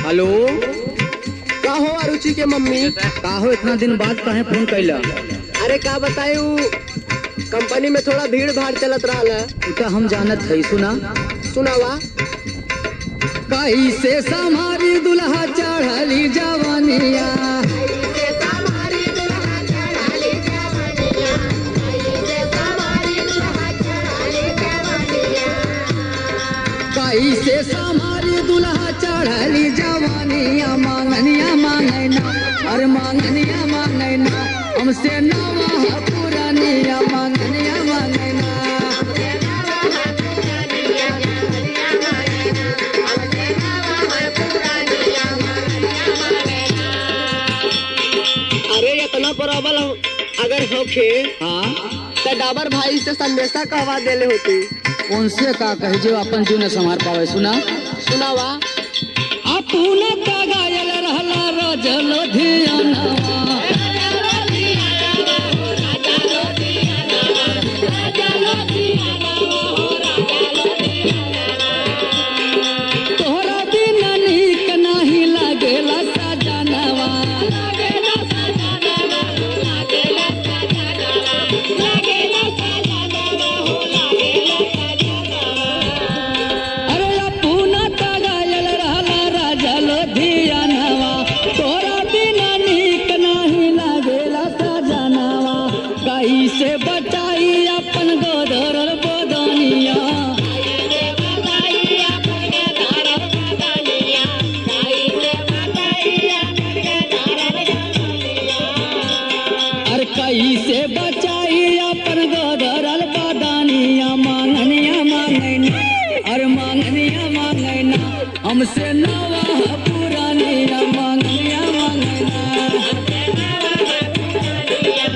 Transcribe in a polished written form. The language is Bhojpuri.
हेलो, का हो अरुचि के मम्मी? का हो इतना दिन बाद काहे फोन कैला? अरे का बतायू, कंपनी में थोड़ा भीड़ भाड़ चलत रहा है। उता हम जानत है। सुना सुनावा। कैसे समारी दुल्हा चढ़ली जवानिया, कैसे समारी दुल्हा चढ़ली जवानिया, मांगनिया मांगना, अरे मांगनिया मांगना, हमसे नवा पुरानिया, मांगनिया मांगना। अरे इतना प्रॉब्ल अगर होखे हाँ, तो डाबर भाई से संदेशा कहवा देले होती। उनसे का कही जो अपन जीव न संभाल पावे। सुना सुनावा। अपुन का गायल रहला रजल धियानवा, तोहरा बिना नीक नाही लागेला सजनवा, अरे अपुन का गायल रहला रजल धियानवा, तोहरा बिना नीक नाही लागेला सजनवा, कैसे बचाई अपन गोदरल बदनिया, अरे कैसे बचाई अपन गोदरल बदनिया, मांगनिया मांगना, अरे मांगनिया मांगना, हमसे नवा